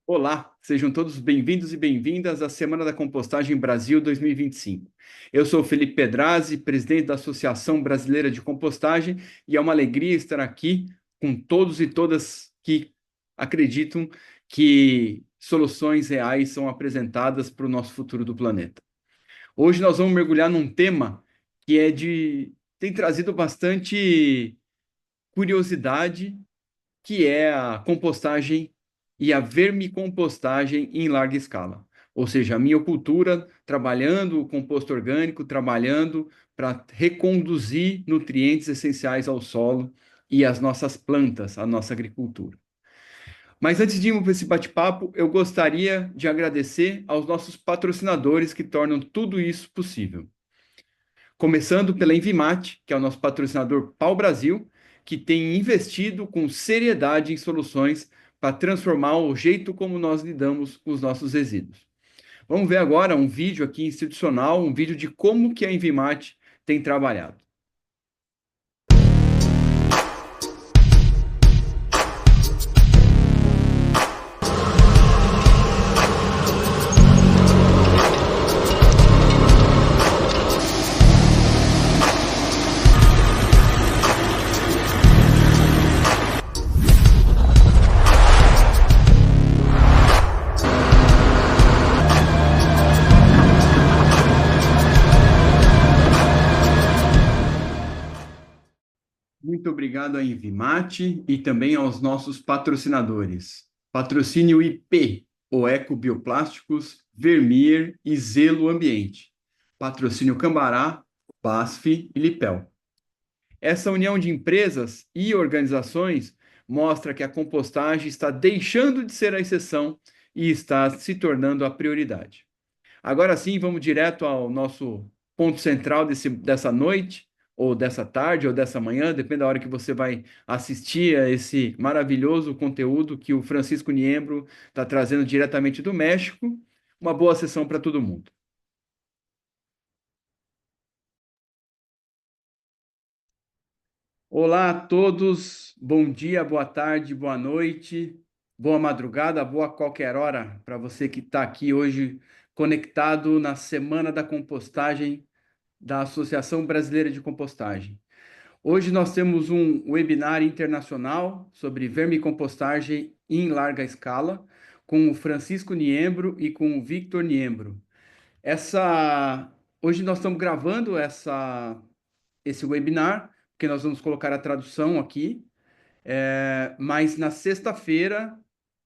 Olá, sejam todos bem-vindos e bem-vindas à Semana da Compostagem Brasil 2025. Eu sou Felipe Pedrazzi, presidente da Associação Brasileira de Compostagem, e é uma alegria estar aqui com todos e todas que acreditam que soluções reais são apresentadas para o nosso futuro do planeta. Hoje nós vamos mergulhar num tema que tem trazido bastante curiosidade, que é a compostagem e a vermicompostagem em larga escala. Ou seja, a minha cultura trabalhando o composto orgânico, trabalhando para reconduzir nutrientes essenciais ao solo e às nossas plantas, à nossa agricultura. Mas antes de irmos para esse bate-papo, eu gostaria de agradecer aos nossos patrocinadores que tornam tudo isso possível. Começando pela Envimate, que é o nosso patrocinador Pau-Brasil, que tem investido com seriedade em soluções para transformar o jeito como nós lidamos com os nossos resíduos. Vamos ver agora um vídeo aqui institucional, um vídeo de como que a Envimate tem trabalhado. Muito obrigado à Envimate e também aos nossos patrocinadores. Patrocínio Ipê, Oeko Bioplásticos, Vermier e Zello Ambiente. Patrocínio Cambará, BASF e Lipel. Essa união de empresas e organizações mostra que a compostagem está deixando de ser a exceção e está se tornando a prioridade. Agora sim, vamos direto ao nosso ponto central dessa noite, ou dessa tarde, ou dessa manhã, depende da hora que você vai assistir a esse maravilhoso conteúdo que o Francisco Niembro está trazendo diretamente do México. Uma boa sessão para todo mundo. Olá a todos, bom dia, boa tarde, boa noite, boa madrugada, boa qualquer hora para você que está aqui hoje conectado na Semana da Compostagem da Associação Brasileira de Compostagem. Hoje nós temos um webinar internacional sobre vermicompostagem em larga escala, com o Francisco Niembro e com o Victor Niembro. Hoje nós estamos gravando esse webinar, porque nós vamos colocar a tradução aqui, mas na sexta-feira,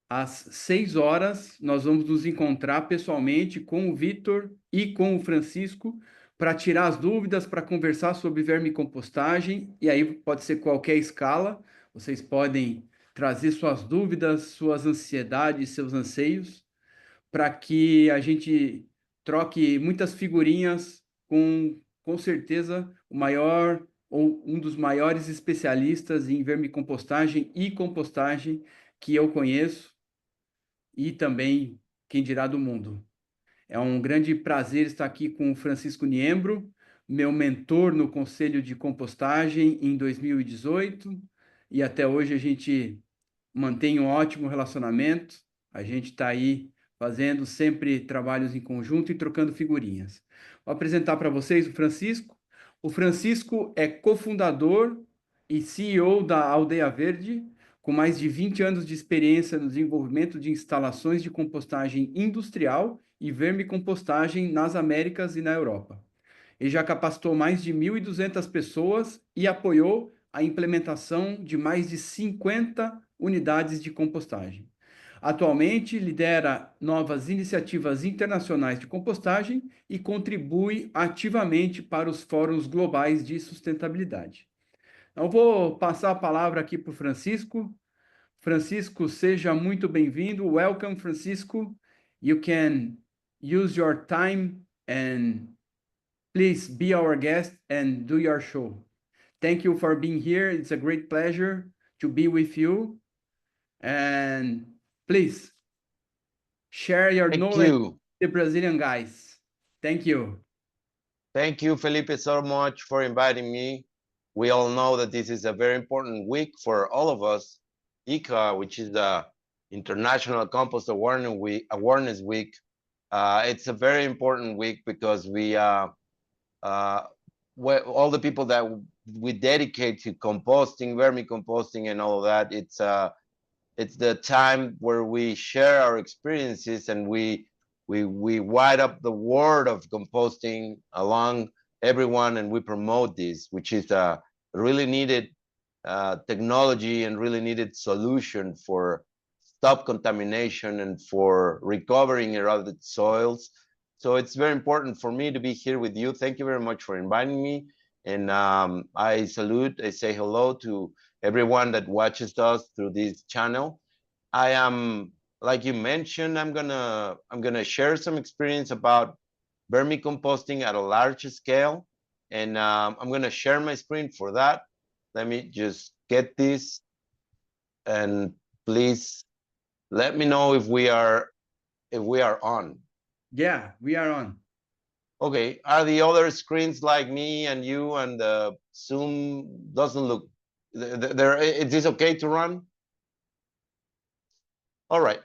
às 6 horas, nós vamos nos encontrar pessoalmente com o Vitor e com o Francisco para tirar as dúvidas, para conversar sobre vermicompostagem, e aí pode ser qualquer escala, vocês podem trazer suas dúvidas, suas ansiedades, seus anseios, para que a gente troque muitas figurinhas com certeza, o maior ou um dos maiores especialistas em vermicompostagem e compostagem que eu conheço, e também, quem dirá, do mundo. É um grande prazer estar aqui com o Francisco Niembro, meu mentor no Conselho de Compostagem em 2018, e até hoje a gente mantém um ótimo relacionamento, a gente está aí fazendo sempre trabalhos em conjunto e trocando figurinhas. Vou apresentar para vocês o Francisco. O Francisco é cofundador e CEO da Aldeia Verde, com mais de 20 anos de experiência no desenvolvimento de instalações de compostagem industrial e vermicompostagem nas Américas e na Europa. Ele já capacitou mais de 1.200 pessoas e apoiou a implementação de mais de 50 unidades de compostagem. Atualmente, lidera novas iniciativas internacionais de compostagem e contribui ativamente para os fóruns globais de sustentabilidade. Então, vou passar a palavra aqui para o Francisco. Francisco, seja muito bem-vindo. Welcome, Francisco. You can use your time and please be our guest and do your show. Thank you for being here. It's a great pleasure to be with you. And please share your Thank knowledge you. with the Brazilian guys. Thank you. Thank you, Felipe, so much for inviting me. We all know that this is a very important week for all of us. ICA, which is the International Compost Awareness Week. It's a very important week because all the people that we dedicate to composting, vermicomposting, and all of that, it's the time where we share our experiences and we wide up the word of composting along everyone, and we promote this, which is a really needed technology and really needed solution for stop contamination and for recovering eroded soils. So it's very important for me to be here with you. Thank you very much for inviting me. And I say hello to everyone that watches us through this channel. I am, like you mentioned, I'm gonna share some experience about vermicomposting at a large scale. And I'm gonna share my screen for that. Let me just get this, and please let me know if we are on. Yeah, we are on. Okay, are the other screens like me and you, and the Zoom doesn't look there? Is this okay to run? All right.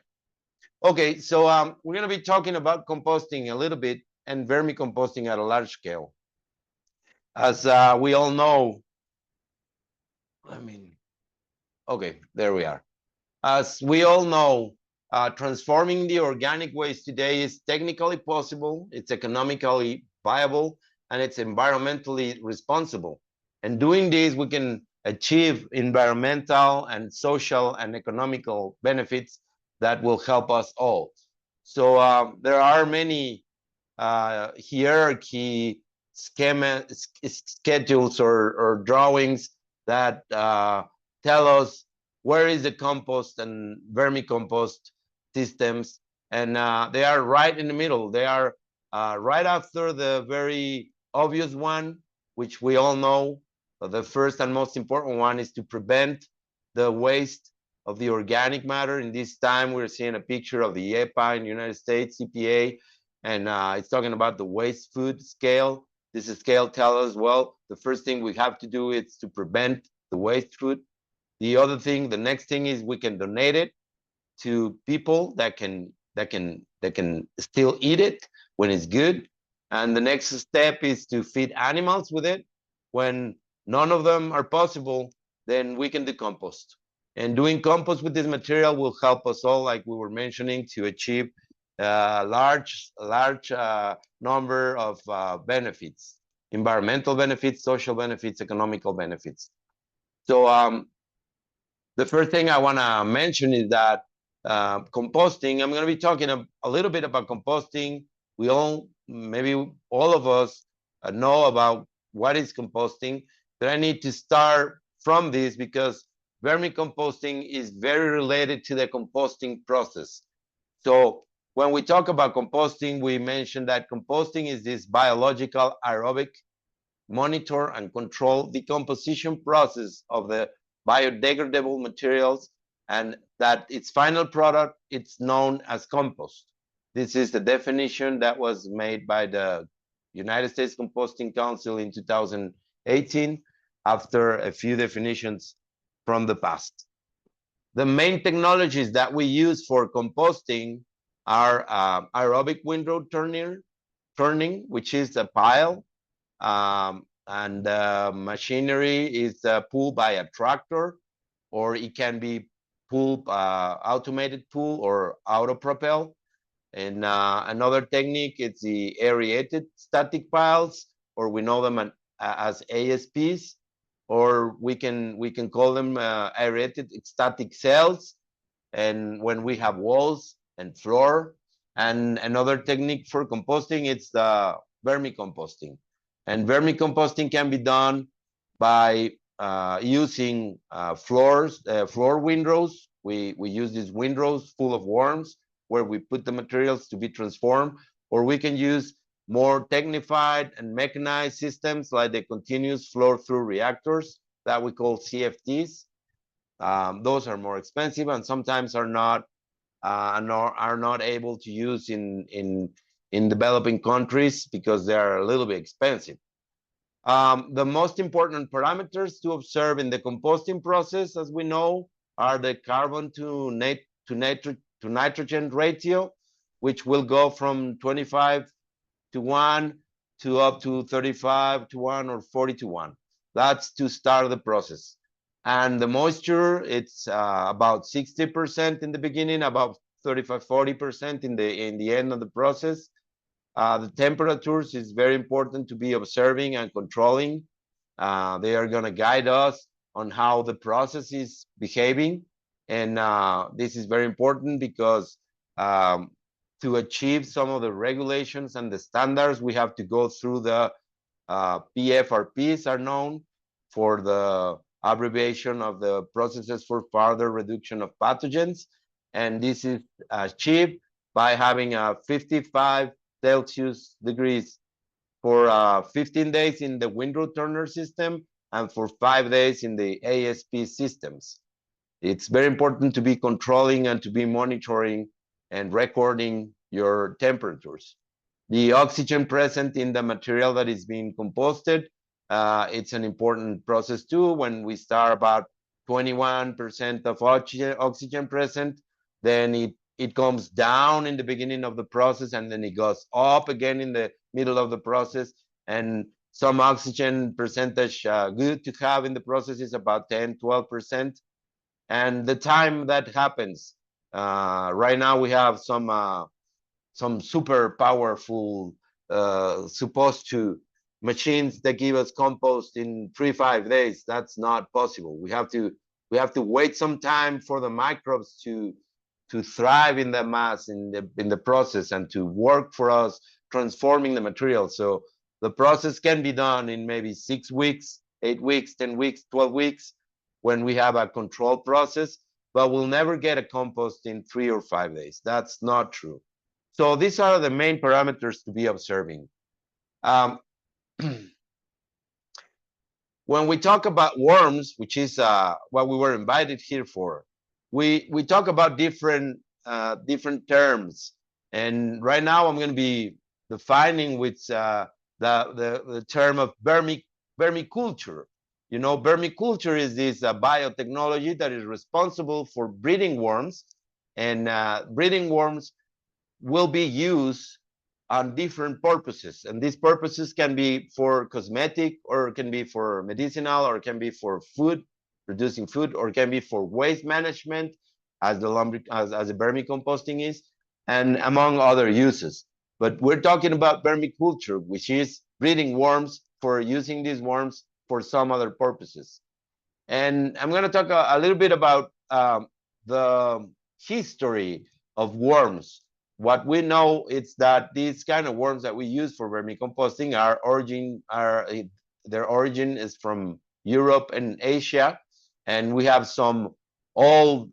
Okay, so we're going to be talking about composting a little bit and vermicomposting at a large scale. As we all know, okay, there we are. As we all know, transforming the organic waste today is technically possible, it's economically viable, and it's environmentally responsible. And doing this, we can achieve environmental and social and economical benefits that will help us all. So there are many hierarchy schedules or drawings that tell us where is the compost and vermicompost systems, and they are right in the middle. They are right after the very obvious one, which we all know. The first and most important one is to prevent the waste of the organic matter. In this time, we're seeing a picture of the EPA in the United States, EPA, and it's talking about the waste food scale. This scale tells us, well, the first thing we have to do is to prevent the waste food. The next thing is we can donate it to people that can still eat it when it's good. And the next step is to feed animals with it. When none of them are possible, then we can do compost. And doing compost with this material will help us all, like we were mentioning, to achieve a large number of benefits: environmental benefits, social benefits, economical benefits. So the first thing I want to mention is that composting, I'm going to be talking a little bit about composting. Maybe all of us know about what is composting, but I need to start from this because vermicomposting is very related to the composting process. So when we talk about composting, we mentioned that composting is this biological aerobic monitor and control decomposition process of the biodegradable materials, and that its final product, it's known as compost. This is the definition that was made by the United States Composting Council in 2018 after a few definitions from the past. The main technologies that we use for composting are aerobic windrow turning, which is a pile, and machinery is pulled by a tractor, or it can be pulled automated pull or auto propel. And another technique is the aerated static piles, or we know them as ASPs, or we can call them aerated static cells. And when we have walls and floor, and another technique for composting, it's the vermicomposting. And vermicomposting can be done by using floor windrows. We use these windrows full of worms where we put the materials to be transformed, or we can use more technified and mechanized systems like the continuous flow-through reactors that we call CFTs. Those are more expensive and sometimes are not able to use in developing countries because they are a little bit expensive. The most important parameters to observe in the composting process, as we know, are the carbon to net to nitrogen ratio, which will go from 25 to 1 to up to 35 to 1 or 40 to 1. That's to start the process. And the moisture, it's about 60% in the beginning, about 35-40% in the end of the process. The temperatures is very important to be observing and controlling. They are going to guide us on how the process is behaving. And this is very important because to achieve some of the regulations and the standards, we have to go through the PFRPs are known for the abbreviation of the processes for further reduction of pathogens. And this is achieved by having a 55 Celsius degrees for 15 days in the windrow turner system and for 5 days in the ASP systems. It's very important to be controlling and to be monitoring and recording your temperatures. The oxygen present in the material that is being composted, it's an important process too. When we start about 21% of oxygen present, then it comes down in the beginning of the process, and then it goes up again in the middle of the process. And some oxygen percentage good to have in the process is about 10-12%. And the time that happens, right now we have some super powerful supposed to machines that give us compost in 3-5 days. That's not possible. We have to wait some time for the microbes to thrive in the mass, in the process, and to work for us transforming the material. So the process can be done in maybe 6 weeks, 8 weeks, 10 weeks, 12 weeks when we have a controlled process, but we'll never get a compost in 3 or 5 days. That's not true. So these are the main parameters to be observing. When we talk about worms, which is what we were invited here for, we talk about different terms. And right now I'm going to be defining with the term of vermiculture. You know, vermiculture is this biotechnology that is responsible for breeding worms, and breeding worms will be used on different purposes. And these purposes can be for cosmetic, or can be for medicinal, or can be for food, producing food, or can be for waste management, as the vermicomposting is, and among other uses. But we're talking about vermiculture, which is breeding worms for using these worms for some other purposes. And I'm going to talk a little bit about the history of worms. What we know is that these kind of worms that we use for vermicomposting their origin is from Europe and Asia. And we have some old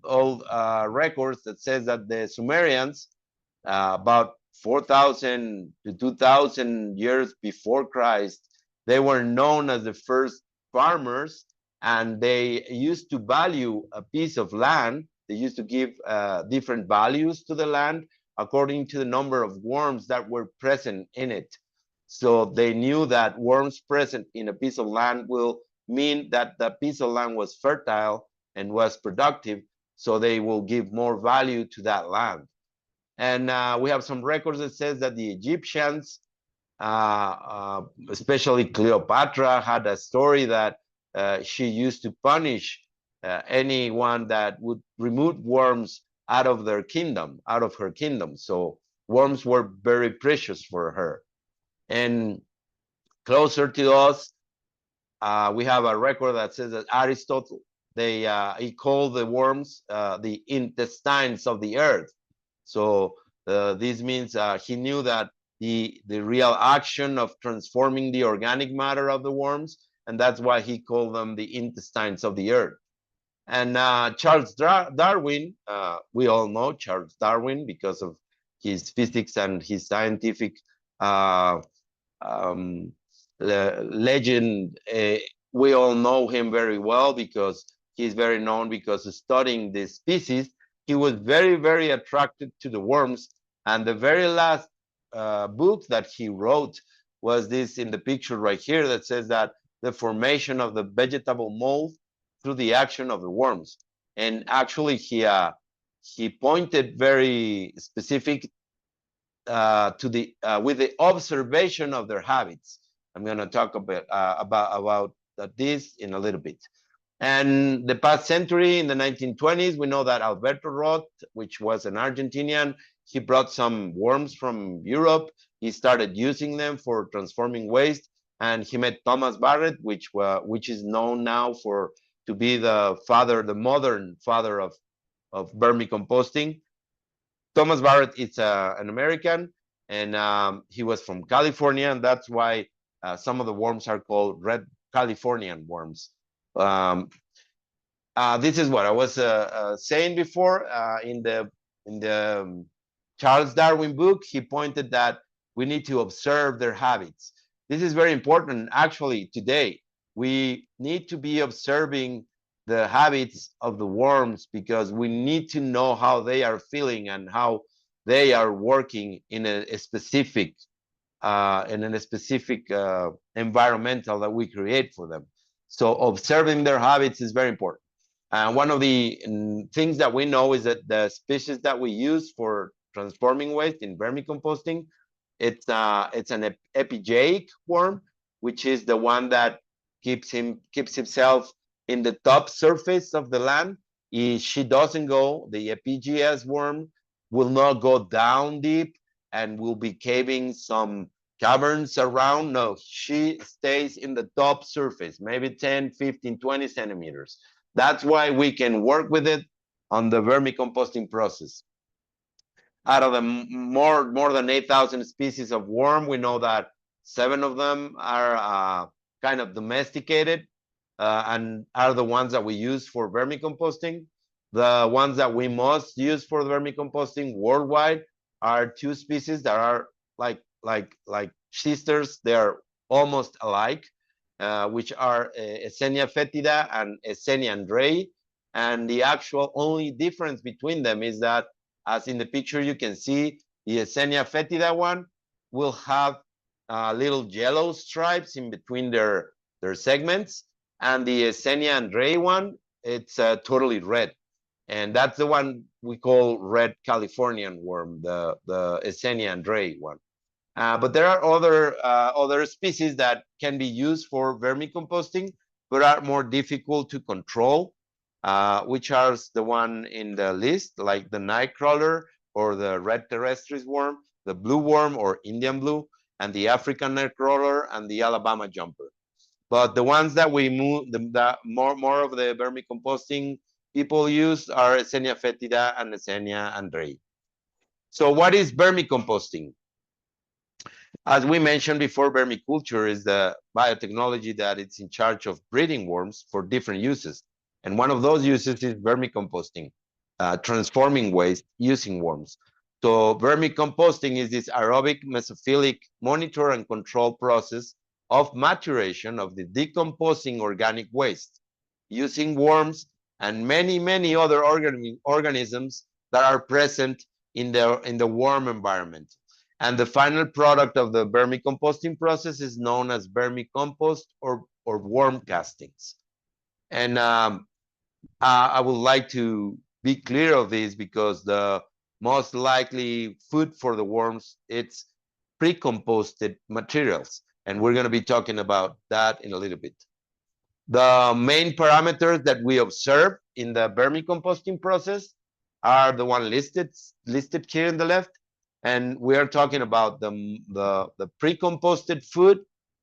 records that says that the Sumerians, about 4,000 to 2,000 years before Christ, they were known as the first farmers, and they used to value a piece of land. They used to give different values to the land according to the number of worms that were present in it. So they knew that worms present in a piece of land will mean that the piece of land was fertile and was productive, so they will give more value to that land. And we have some records that says that the Egyptians, especially Cleopatra, had a story that she used to punish anyone that would remove worms out of her kingdom. So worms were very precious for her. And closer to us, we have a record that says that Aristotle, he called the worms the intestines of the earth. So this means he knew that the real action of transforming the organic matter of the worms, and that's why he called them the intestines of the earth. And Charles Darwin, we all know Charles Darwin because of his physics and his scientific legend. We all know him very well because he's very known because of studying this species. He was very, very attracted to the worms. And the very last book that he wrote was this in the picture right here that says that the formation of the vegetable mold through the action of the worms. And actually he he pointed very specific to the with the observation of their habits. I'm going to talk a bit about this in a little bit. And the past century, in the 1920s, we know that Alberto Roth, which was an Argentinian, he brought some worms from Europe. He started using them for transforming waste, and he met Thomas Barrett, which is known now to be the modern father of vermicomposting. Thomas Barrett is an American, and he was from California, and that's why some of the worms are called red Californian worms. This is what I was saying before. In the Charles Darwin book, he pointed that we need to observe their habits. This is very important. Actually, today, we need to be observing the habits of the worms because we need to know how they are feeling and how they are working in a specific environmental that we create for them. So observing their habits is very important. One of the things that we know is that the species that we use for transforming waste in vermicomposting, it's an epigeic worm, which is the one that keeps himself in the top surface of the land. She doesn't go, the epigeas worm will not go down deep and will be caving some caverns around. No, she stays in the top surface, maybe 10, 15, 20 centimeters. That's why we can work with it on the vermicomposting process. Out of the more than 8,000 species of worm, we know that 7 of them are kind of domesticated and are the ones that we use for vermicomposting. The ones that we must use for vermicomposting worldwide are 2 species that are like sisters. They are almost alike, which are Eisenia foetida and Eisenia andrae. And the actual only difference between them is that, as in the picture you can see, the Eisenia foetida one will have little yellow stripes in between their segments, and the Eisenia andrae one, it's totally red. And that's the one we call red Californian worm, the Eisenia andrae one. But there are other species that can be used for vermicomposting, but are more difficult to control, which are the one in the list, like the nightcrawler or the red terrestris worm, the blue worm or Indian blue, and the African nightcrawler and the Alabama jumper. But the ones that we move, more of the vermicomposting people use are Eisenia foetida and Eisenia andrae. So what is vermicomposting? As we mentioned before, vermiculture is the biotechnology that it's in charge of breeding worms for different uses. And one of those uses is vermicomposting, transforming waste using worms. So vermicomposting is this aerobic mesophilic monitor and control process of maturation of the decomposing organic waste using worms and many other organisms that are present in the worm environment. And the final product of the vermicomposting process is known as vermicompost or worm castings. And I would like to be clear of this because the most likely food for the worms, it's pre-composted materials. And we're going to be talking about that in a little bit. The main parameters that we observe in the vermicomposting process are the one listed here in the left. And we are talking about the pre-composted food.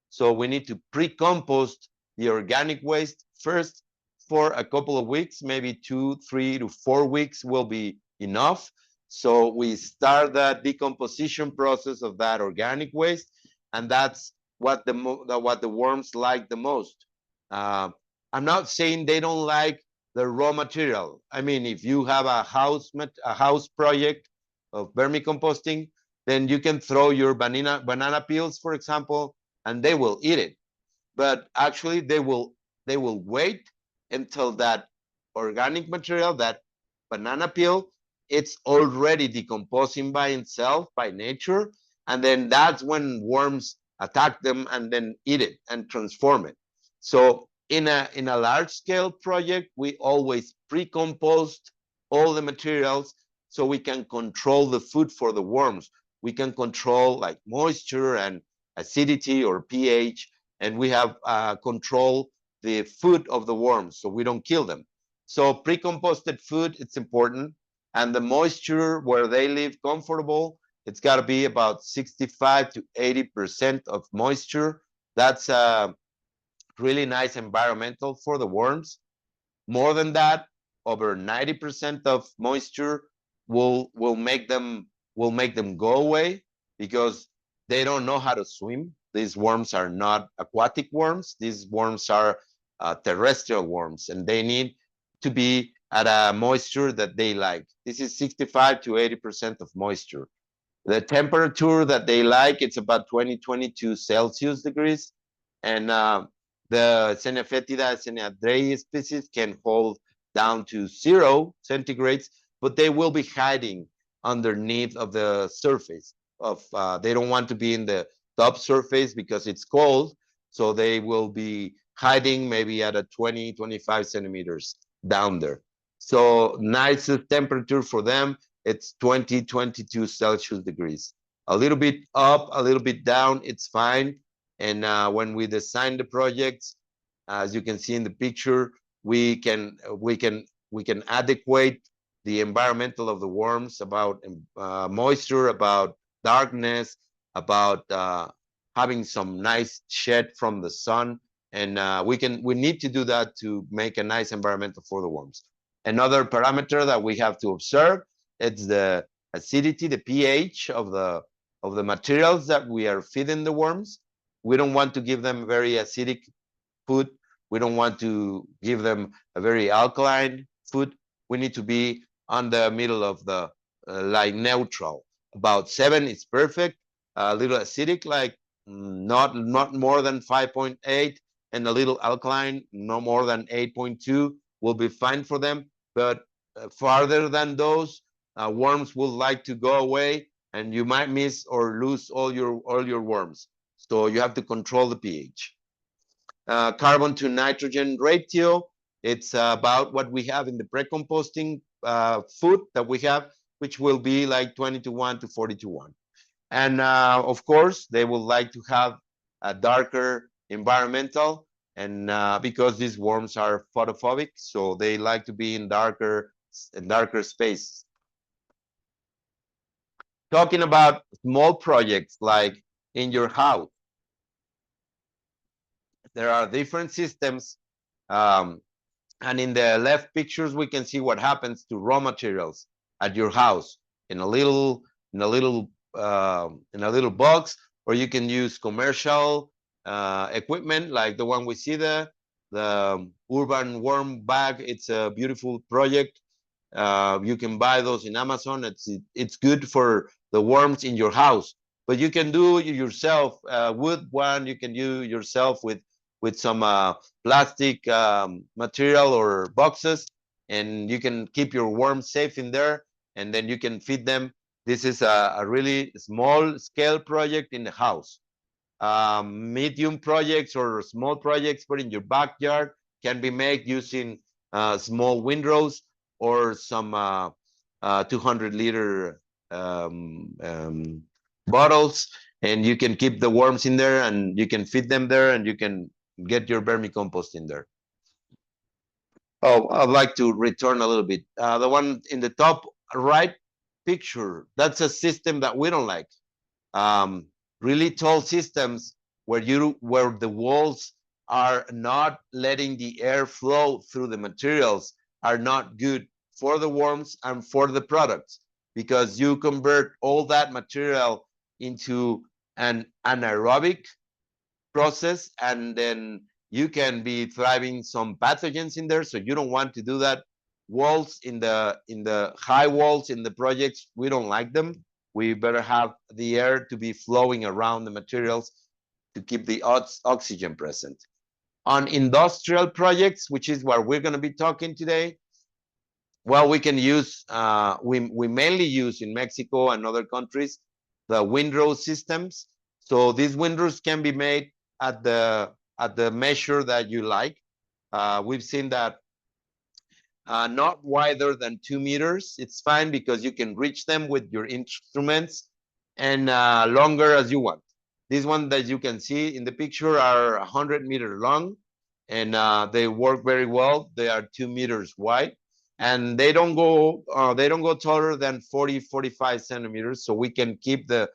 So we need to pre-compost the organic waste first for a couple of weeks, maybe 2, 3 to 4 weeks will be enough. So we start that decomposition process of that organic waste, and that's what the worms like the most. I'm not saying they don't like the raw material. I mean, if you have a house project of vermicomposting, then you can throw your banana peels, for example, and they will eat it. But actually, they will wait until that organic material, that banana peel, it's already decomposing by itself, by nature, and then that's when worms attack them and then eat it and transform it. So in a large scale project, we always pre-compost all the materials so we can control the food for the worms. We can control like moisture and acidity or pH, and we have control the food of the worms so we don't kill them. So pre-composted food, it's important. And the moisture where they live comfortable, it's got to be about 65 to 80% of moisture. That's really nice environmental for the worms. More than that, over 90% of moisture will make them go away because they don't know how to swim. These worms are not aquatic worms. These worms are terrestrial worms, and they need to be at a moisture that they like. This is 65 to 80% of moisture. The temperature that they like, it's about 22 Celsius degrees, and the Xenophytida xenadrei species can hold down to 0 centigrades, but they will be hiding underneath of the surface of they don't want to be in the top surface because it's cold, so they will be hiding maybe at a 20-25 centimeters down there. So nicest temperature for them, it's 22 Celsius degrees. A little bit up, a little bit down, it's fine. And when we design the projects, as you can see in the picture, we can adequate the environmental of the worms, about moisture, about darkness, about having some nice shed from the sun, and we need to do that to make a nice environmental for the worms. Another parameter that we have to observe, it's the acidity, the pH of the materials that we are feeding the worms. We don't want to give them very acidic food. We don't want to give them a very alkaline food. We need to be on the middle of the like neutral. About 7 is perfect. A little acidic, like not more than 5.8, and a little alkaline, no more than 8.2 will be fine for them. But farther than those, worms will like to go away, and you might miss or lose all your worms. So you have to control the pH. Carbon to nitrogen ratio, it's about what we have in the pre-composting food that we have, which will be like 20:1 to 40:1. And of course, they would like to have a darker environmental, and because these worms are photophobic, so they like to be in darker spaces. Talking about small projects like in your house, there are different systems, and in the left pictures we can see what happens to raw materials at your house in a little box, or you can use commercial equipment like the one we see there, the urban worm bag. It's a beautiful project. You can buy those in Amazon. It's good for the worms in your house, but you can do it yourself. Wood one you can do yourself with some plastic material or boxes, and you can keep your worms safe in there, and then you can feed them. This is a really small scale project in the house. Medium projects or small projects, but in your backyard, can be made using small windrows or some 200-liter bottles, and you can keep the worms in there, and you can feed them there, and you can get your vermicompost in there. Oh, I'd like to return a little bit. The one in the top right picture, that's a system that we don't like. Really tall systems where the walls are not letting the air flow through the materials are not good for the worms and for the products, because you convert all that material into an anaerobic process, and then you can be thriving some pathogens in there. So you don't want to do that. Walls in the high walls in the projects, we don't like them. We better have the air to be flowing around the materials to keep the oxygen present. On industrial projects, which is what we're going to be talking today, well, we can use we mainly use in Mexico and other countries the windrow systems. So these windrows can be made at the measure that you like. We've seen that not wider than 2 meters. It's fine because you can reach them with your instruments, and longer as you want. This one that you can see in the picture are 100-meter long, and they work very well. They are 2 meters wide, and they don't go taller than 40-45 centimeters, so we can keep the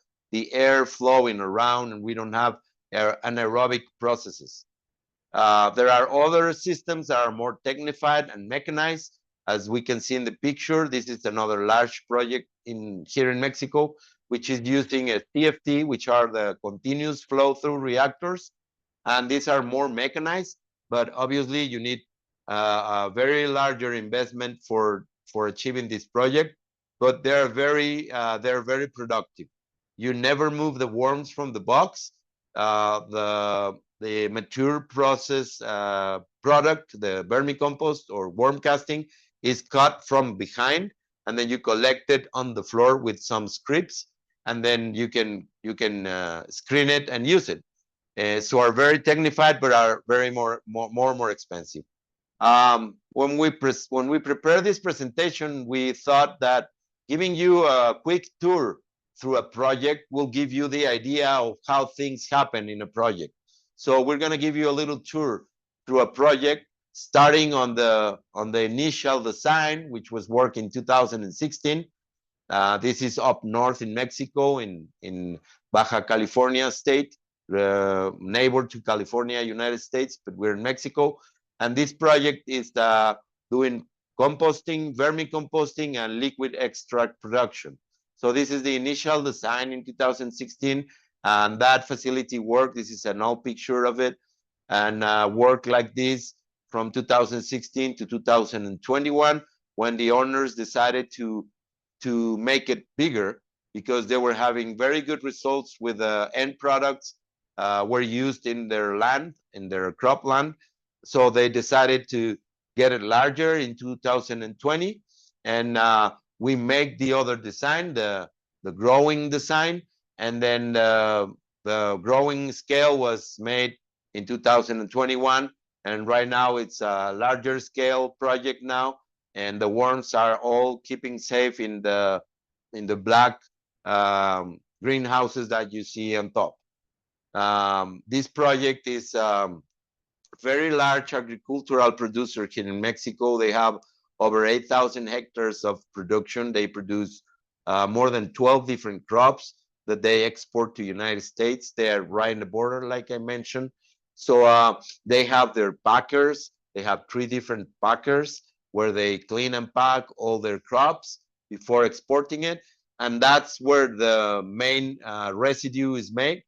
air flowing around, and we don't have anaerobic processes. There are other systems that are more technified and mechanized. As we can see in the picture, this is another large project here in Mexico, which is using a CFT, which are the continuous flow through reactors. And these are more mechanized, but obviously you need a very larger investment for achieving this project. But they're very productive. You never move the worms from the box. The mature process product, the vermicompost or worm casting, is cut from behind, and then you collect it on the floor with some scripts, and then you can screen it and use it. So are very technified, but are very more expensive. When we prepare this presentation, we thought that giving you a quick tour through a project will give you the idea of how things happen in a project. So we're going to give you a little tour through a project, starting on the initial design, which was work in 2016. This is up north in Mexico, in Baja California state, neighbor to California, United States, but we're in Mexico. And this project is doing composting, vermicomposting, and liquid extract production. So this is the initial design in 2016, and that facility worked. This is an old picture of it, and worked like this from 2016 to 2021, when the owners decided to make it bigger, because they were having very good results with the end products were used in their land, in their crop land. So they decided to get it larger in 2020, and we make the other design, the growing design, and then the growing scale was made in 2021, and right now it's a larger scale project now, and the worms are all keeping safe in the black greenhouses that you see on top. This project is very large agricultural producer here in Mexico. They have over 8,000 hectares of production. They produce more than 12 different crops that they export to United States. They are right in the border, like I mentioned. So they have their packers. They have 3 different packers where they clean and pack all their crops before exporting it. And that's where the main residue is made.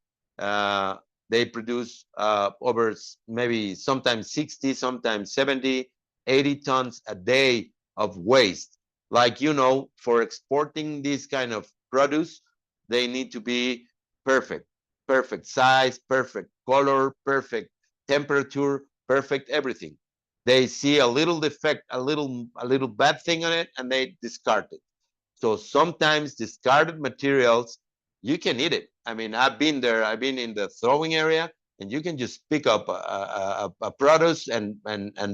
They produce over maybe sometimes 60, sometimes 70, 80 tons a day of waste. Like, for exporting this kind of produce, they need to be perfect size, perfect color, perfect temperature, perfect everything. They see a little defect, a little bad thing on it, and they discard it. So sometimes discarded materials, you can eat it. I mean, I've been there. I've been in the throwing area, and you can just pick up a produce and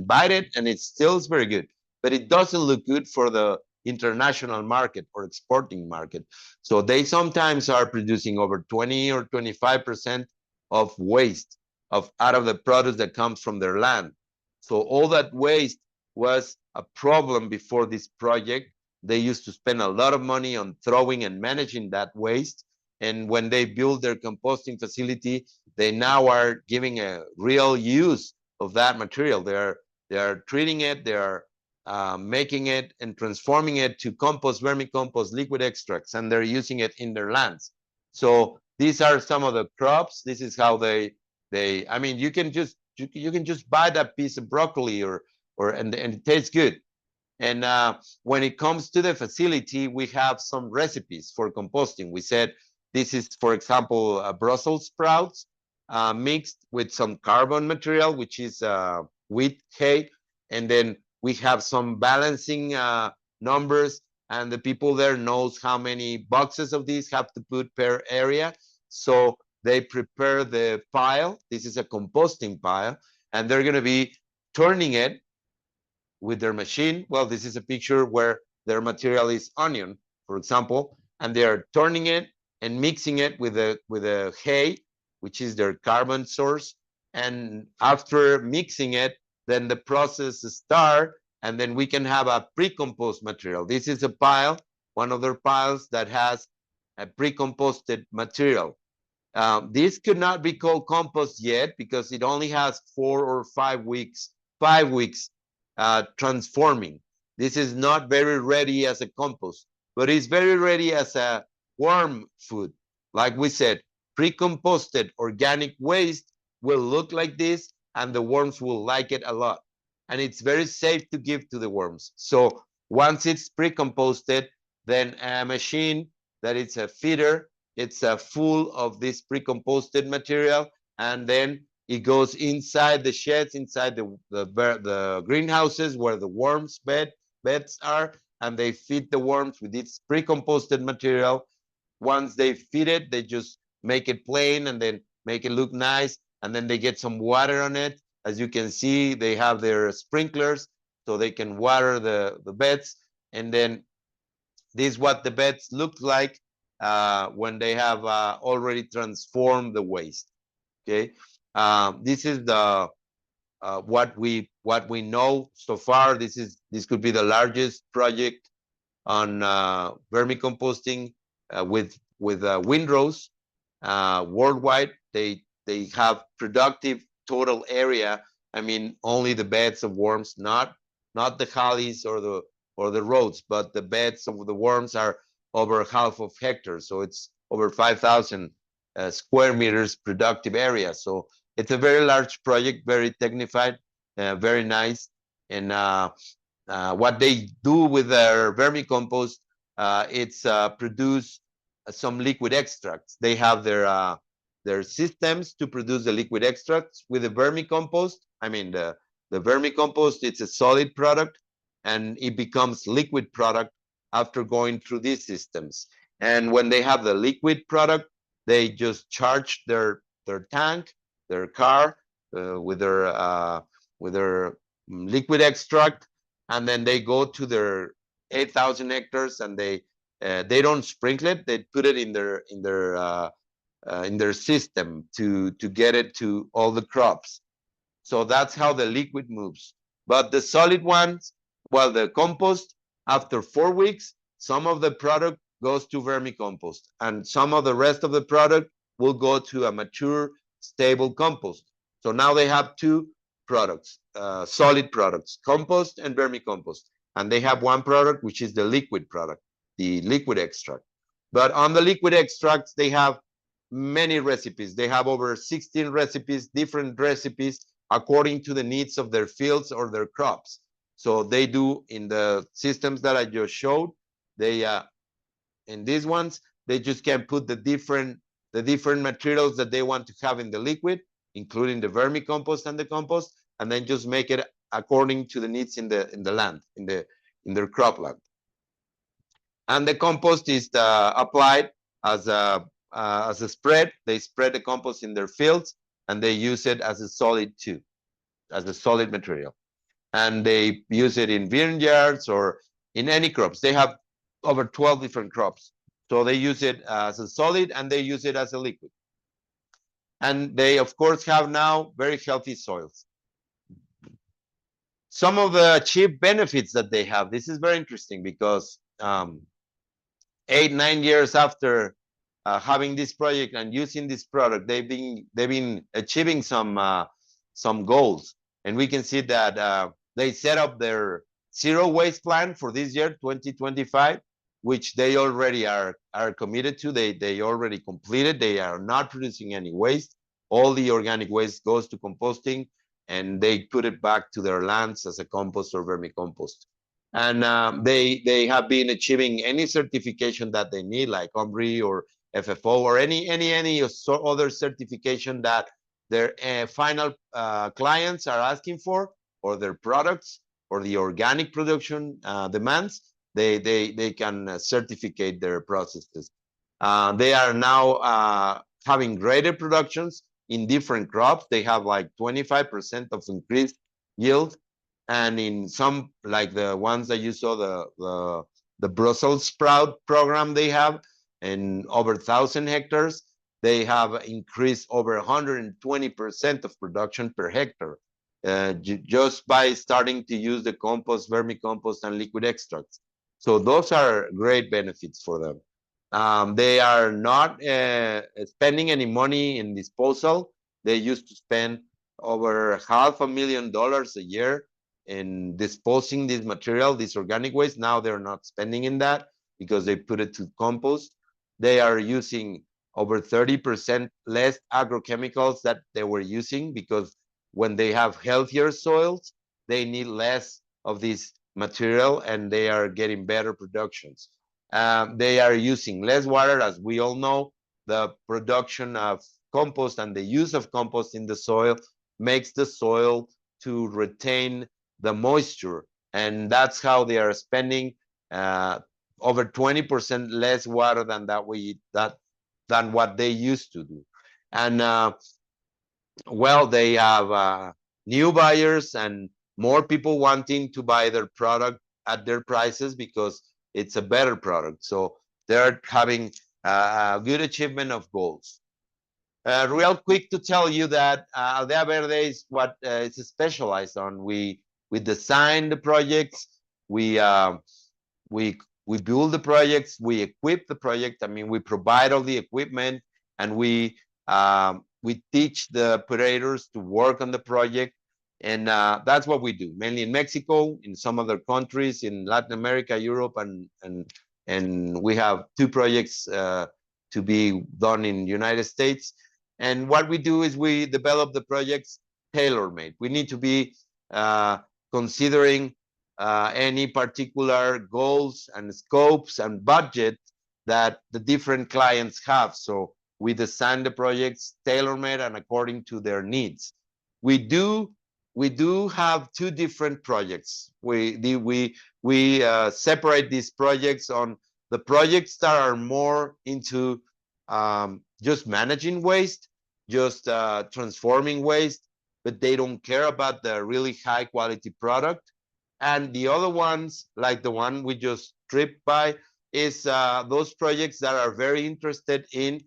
bite it, and it still is very good. But it doesn't look good for the international market or exporting market. So they sometimes are producing over 20 or 25% of waste out of the produce that comes from their land. So all that waste was a problem before this project. They used to spend a lot of money on throwing and managing that waste. And when they build their composting facility, they now are giving a real use of that material. They are treating it, they are making it and transforming it to compost, vermicompost, liquid extracts, and they're using it in their lands. So these are some of the crops. This is how they I mean, you can just buy that piece of broccoli and it tastes good. And when it comes to the facility, we have some recipes for composting. We said this is, for example, Brussels sprouts mixed with some carbon material, which is wheat hay. And then we have some balancing numbers, and the people there knows how many boxes of these have to put per area. So they prepare the pile. This is a composting pile, and they're going to be turning it with their machine. Well, this is a picture where their material is onion, for example, and they are turning it and mixing it with a hay, which is their carbon source. And after mixing it, then the process starts, and then we can have a pre-compost material. This is a pile, one of their piles that has a pre-composted material. This could not be called compost yet because it only has 4 or 5 weeks, transforming. This is not very ready as a compost, but it's very ready as a worm food. Like we said, pre-composted organic waste will look like this, and the worms will like it a lot. And it's very safe to give to the worms. So once it's pre-composted, then a machine that it's a feeder, it's full of this pre-composted material, and then it goes inside the sheds, inside the greenhouses where the worms beds are, and they feed the worms with this pre-composted material. Once they feed it, they just make it plain and then make it look nice, and then they get some water on it. As you can see, they have their sprinklers so they can water the beds, and then this is what the beds look like when they have already transformed the waste. Okay, this is the what we know so far. This could be the largest project on vermicomposting with windrows worldwide. They have productive total area. I mean, only the beds of worms, not the gullies or the roads, but the beds of the worms are over half of hectares. So it's over 5,000 square meters productive area. So it's a very large project, very technified, very nice. And what they do with their vermicompost, it's produce some liquid extracts. They have their systems to produce the liquid extracts with the vermicompost. I mean, the vermicompost, it's a solid product, and it becomes liquid product after going through these systems. And when they have the liquid product, they just charge their tank, their car with their liquid extract, and then they go to their 8,000 hectares, and they don't sprinkle it. They put it in their system to get it to all the crops. So that's how the liquid moves. But the solid ones, well, the compost, after 4 weeks, some of the product goes to vermicompost, and some of the rest of the product will go to a mature, stable compost. So now they have 2 products, solid products, compost and vermicompost. And they have one product, which is the liquid product, the liquid extract. But on the liquid extracts, they have many recipes. They have over 16 recipes, different recipes, according to the needs of their fields or their crops. So they do in the systems that I just showed, they in these ones, they just can put the different materials that they want to have in the liquid, including the vermicompost and the compost, and then just make it according to the needs in the land, in their cropland. And the compost is applied as a spread. They spread the compost in their fields, and they use it as a solid too, as a solid material. And they use it in vineyards or in any crops. They have over 12 different crops. So they use it as a solid, and they use it as a liquid. And they, of course, have now very healthy soils. Some of the achieved benefits that they have, this is very interesting because 8-9 years after having this project and using this product, they've been achieving some goals. And we can see that they set up their zero waste plan for this year, 2025, which they already are committed to. They already completed. They are not producing any waste. All the organic waste goes to composting, and they put it back to their lands as a compost or vermicompost. And they have been achieving any certification that they need, like OMRI or FFO or any other certification that their final clients are asking for, or their products or the organic production demands. They can certificate their processes. They are now having greater productions in different crops. They have like 25% of increased yield, And in some, like the ones that you saw, the Brussels sprout program they have, in over 1,000 hectares, they have increased over 120% of production per hectare, just by starting to use the compost, vermicompost, and liquid extracts. So those are great benefits for them. They are not spending any money in disposal. They used to spend over $500,000 a year in disposing this material, this organic waste. Now they're not spending in that because they put it to compost. They are using over 30% less agrochemicals that they were using, because when they have healthier soils, they need less of this material and they are getting better productions. They are using less water, as we all know. The production of compost and the use of compost in the soil makes the soil to retain the moisture, and that's how they are spending over 20% less water than than what they used to do. And well, they have new buyers and more people wanting to buy their product at their prices because it's a better product. So they're having a good achievement of goals. Real quick to tell you that Aldea Verde is what it's specialized on. We design the projects, we build the projects, we equip the project. I mean, we provide all the equipment, and we teach the operators to work on the project, and that's what we do mainly in Mexico, in some other countries in Latin America, Europe, and we have 2 projects to be done in the United States. And what we do is we develop the projects tailor-made. We need to be considering any particular goals and scopes and budget that the different clients have. So we design the projects tailor-made and according to their needs. We do have 2 different projects. We separate these projects on the projects that are more into just managing waste, just transforming waste, but they don't care about the really high quality product. And the other ones, like the one we just tripped by, is those projects that are very interested in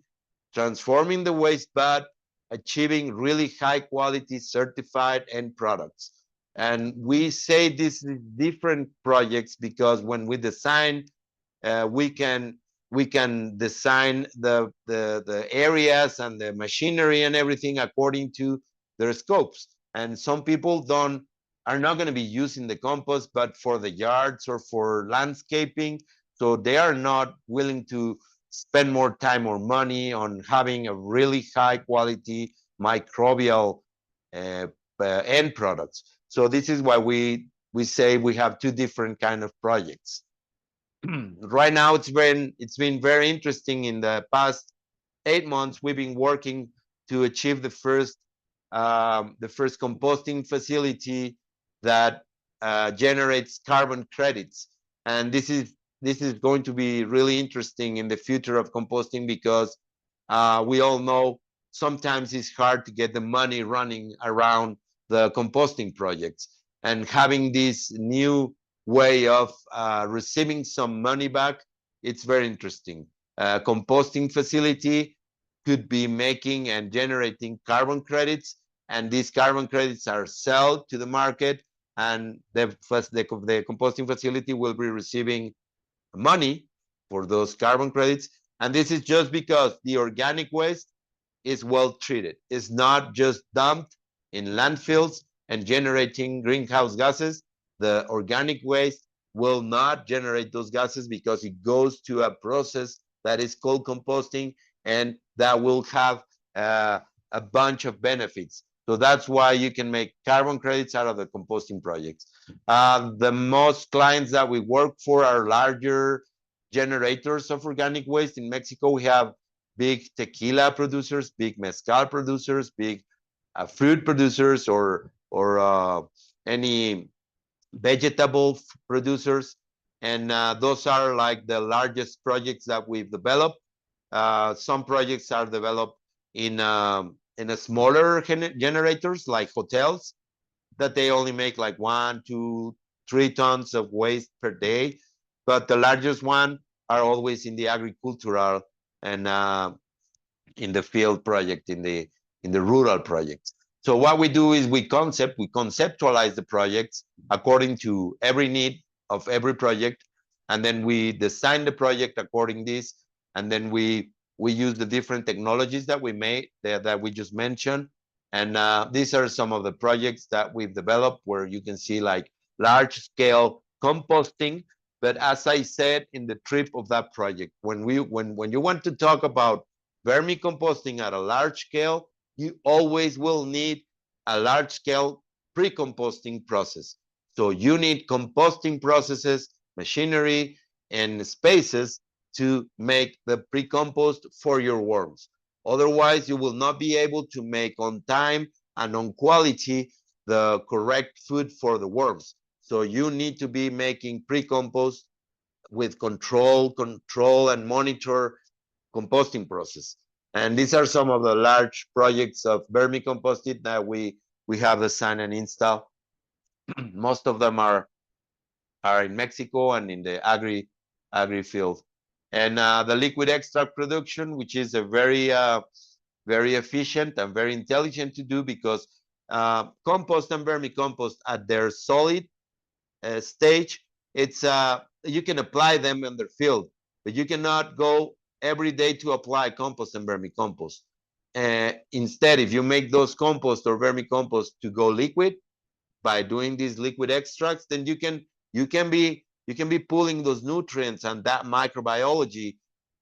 transforming the waste, but achieving really high quality certified end products. And we say this is different projects because when we design, we can design the areas and the machinery and everything according to their scopes. And some people are not going to be using the compost, but for the yards or for landscaping. So they are not willing to spend more time or money on having a really high quality microbial end products. So this is why we say we have 2 different kind of projects. Right now, it's been very interesting. In the past 8 months, we've been working to achieve the first composting facility that generates carbon credits, and this is going to be really interesting in the future of composting, because we all know sometimes it's hard to get the money running around the composting projects, and having this new way of receiving some money back, it's very interesting. Composting facility could be making and generating carbon credits, and these carbon credits are sold to the market, and the composting facility will be receiving money for those carbon credits. And this is just because the organic waste is well treated. It's not just dumped in landfills and generating greenhouse gases. The organic waste will not generate those gases because it goes to a process that is called composting, and that will have a bunch of benefits. So that's why you can make carbon credits out of the composting projects. The most clients that we work for are larger generators of organic waste. In Mexico, we have big tequila producers, big mezcal producers, big fruit producers, or any vegetable producers. And those are like the largest projects that we've developed. Some projects are developed in a smaller generators like hotels. that they only make like 1, 2, 3 tons of waste per day, but the largest one are always in the agricultural and in the field project, in the rural projects. So what we do is we conceptualize the projects according to every need of every project, and then we design the project according this, and then we use the different technologies that we made that we just mentioned. And these are some of the projects that we've developed, where you can see like large scale composting. But as I said in the trip of that project, when you want to talk about vermicomposting at a large scale, you always will need a large scale pre-composting process. So you need composting processes, machinery, and spaces to make the pre-compost for your worms. Otherwise, you will not be able to make on time and on quality the correct food for the worms. So you need to be making pre-compost with control and monitor composting process. And these are some of the large projects of vermicomposting that we have designed and installed. Most of them are in Mexico and in the agri field. And the liquid extract production, which is a very efficient and very intelligent to do, because compost and vermicompost at their solid stage, it's you can apply them in the field, but you cannot go every day to apply compost and vermicompost. Instead, if you make those compost or vermicompost to go liquid by doing these liquid extracts, then you can be pulling those nutrients and that microbiology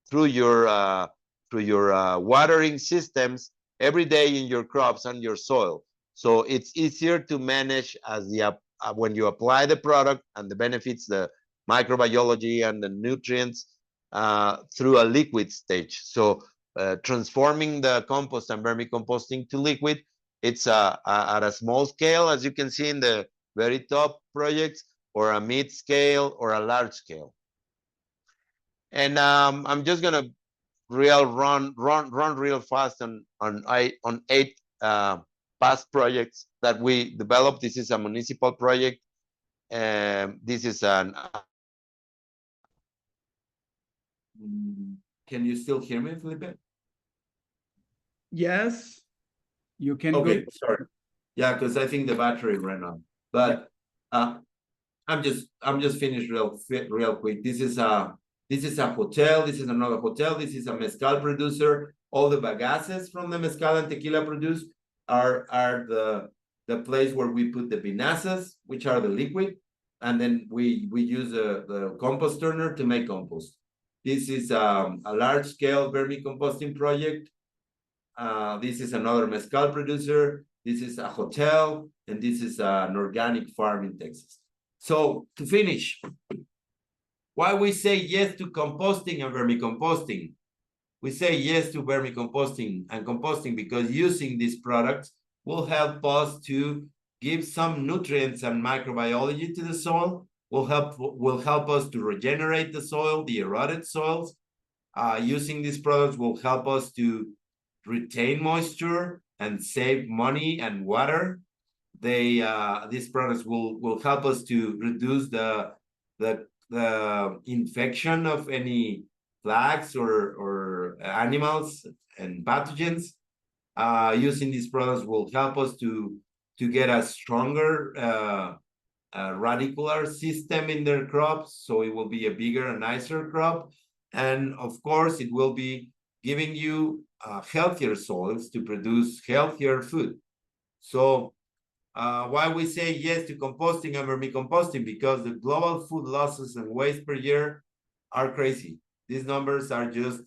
through your watering systems every day in your crops and your soil. So it's easier to manage as when you apply the product and the benefits, the microbiology and the nutrients through a liquid stage. So transforming the compost and vermicomposting to liquid, it's at a small scale, as you can see in the very top projects, or a mid scale or a large scale. And I'm just gonna run real fast on 8 past projects that we developed. This is a municipal project. This is an Can you still hear me, Felipe? Yes, you can Okay, go. sorry. Yeah, because I think the battery ran out. But I'm just finished real quick. This is a hotel. This is another hotel. This is a mezcal producer. All the bagaces from the mezcal and tequila produced are the place where we put the vinazas, which are the liquid, and then we use the compost turner to make compost. This is a large scale vermicomposting project. This is another mezcal producer. This is a hotel, and this is an organic farm in Texas. So to finish, why we say yes to composting and vermicomposting? We say yes to vermicomposting and composting because using these products will help us to give some nutrients and microbiology to the soil, will help us to regenerate the soil, the eroded soils. Using these products will help us to retain moisture and save money and water. These products will help us to reduce the infection of any plagues or animals and pathogens. Using these products will help us to get a stronger radicular system in their crops, so it will be a bigger and nicer crop. And of course, it will be giving you healthier soils to produce healthier food. So why we say yes to composting and vermicomposting? Because the global food losses and waste per year are crazy. These numbers are just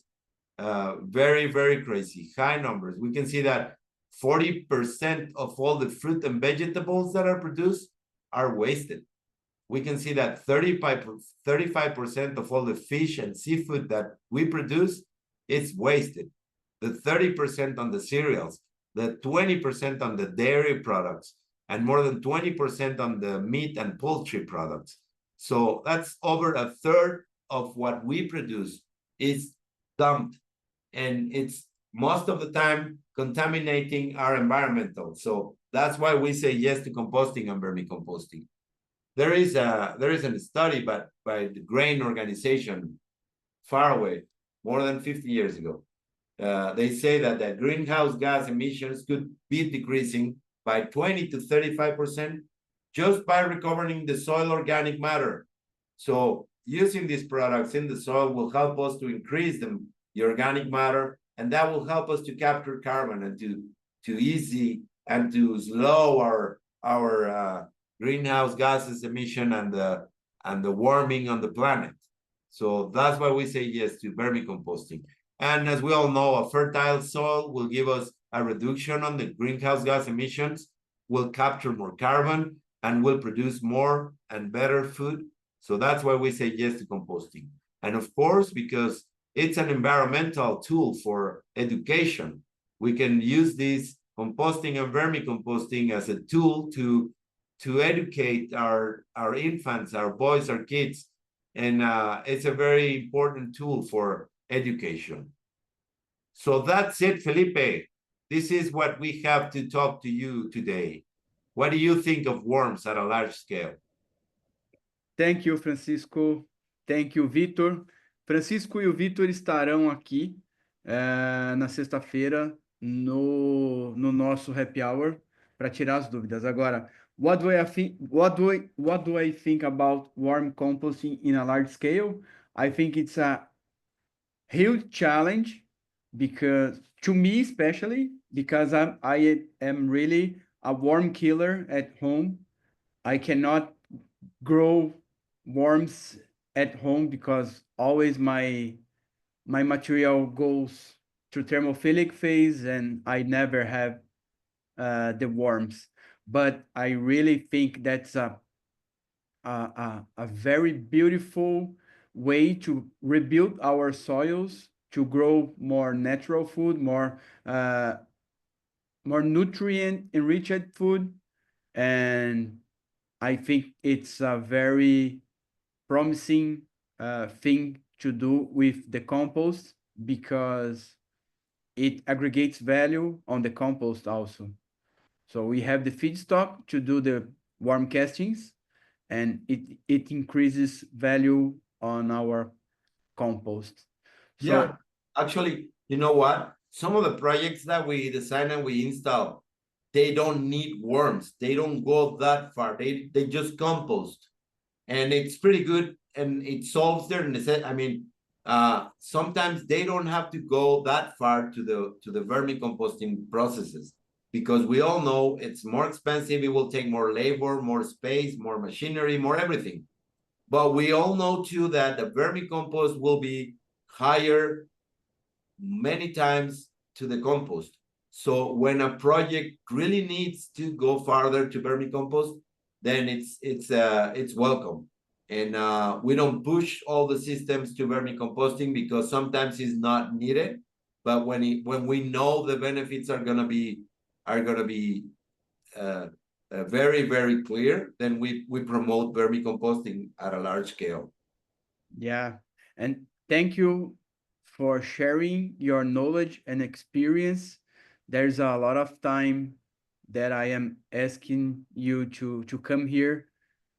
very, very crazy, high numbers. We can see that 40% of all the fruit and vegetables that are produced are wasted. We can see that 35% of all the fish and seafood that we produce is wasted. The 30% on the cereals, the 20% on the dairy products, and more than 20% on the meat and poultry products. So that's over a third of what we produce is dumped, and it's most of the time contaminating our environmental. So that's why we say yes to composting and vermicomposting. There is a study by the grain organization far away, more than 50 years ago. They say that the greenhouse gas emissions could be decreasing by 20 to 35% just by recovering the soil organic matter. So using these products in the soil will help us to increase the organic matter, and that will help us to capture carbon and to easy and to slow our greenhouse gases emission and the warming on the planet. So that's why we say yes to vermicomposting. And as we all know, a fertile soil will give us a reduction on the greenhouse gas emissions, will capture more carbon, and will produce more and better food. So that's why we say yes to composting. And of course, because it's an environmental tool for education, we can use this composting and vermicomposting as a tool to educate our infants, our boys, our kids. And it's a very important tool for education. So that's it, Felipe. This is what we have to talk to you today. What do you think of worms at a large scale? Thank you, Francisco. Thank you, Vitor. Francisco e o Vitor estarão aqui na sexta-feira no nosso happy hour para tirar as dúvidas. Agora, what do I think about worm composting in a large scale? I think it's a huge challenge because, to me especially, because I am really a worm killer at home. I cannot grow worms at home because always my material goes through thermophilic phase and I never have the worms. But I really think that's a very beautiful way to rebuild our soils, to grow more natural food, more nutrient enriched food. And I think it's a very promising thing to do with the compost because it aggregates value on the compost also. So we have the feedstock to do the worm castings, and it increases value on our compost. So, yeah, actually, you know what? Some of the projects that we design and we install, they don't need worms. They don't go that far. They just compost, and it's pretty good, and it solves their necessity. I mean, sometimes they don't have to go that far to the vermicomposting processes because we all know it's more expensive. It will take more labor, more space, more machinery, more everything. But we all know too that the vermicompost will be higher many times to the compost. So when a project really needs to go farther to vermicompost, then it's welcome. And we don't push all the systems to vermicomposting because sometimes it's not needed. But when we know the benefits are gonna be very, very clear, then we promote vermicomposting at a large scale. yeah, and thank you for sharing your knowledge and experience. There's a lot of time that I am asking you to come here,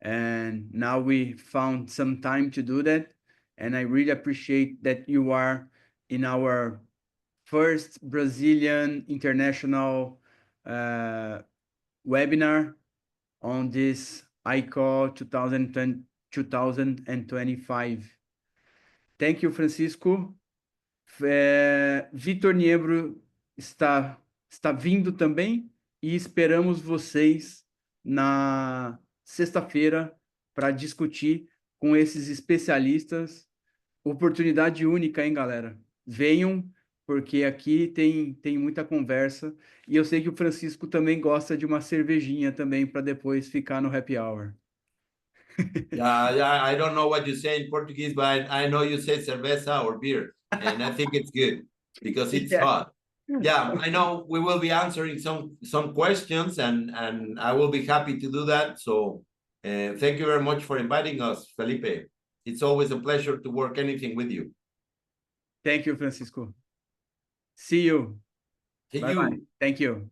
and now we found some time to do that. And I really appreciate that you are in our first Brazilian international webinar on this ICO 2025. Thank you, Francisco. Vitor Niembro está vindo também e esperamos vocês na sexta-feira para discutir com esses especialistas. Oportunidade única, hein, galera? Venham, porque aqui tem muita conversa. E eu sei que o Francisco também gosta de uma cervejinha também para depois ficar no happy hour. Yeah, I don't know what you say in Portuguese, but I know you say cerveza or beer, and I think it's good because it's hot. Yeah, I know we will be answering some questions, and I will be happy to do that. So thank you very much for inviting us, Felipe. It's always a pleasure to work anything with you. Thank you, Francisco. See you. See Bye-bye. you. Thank you.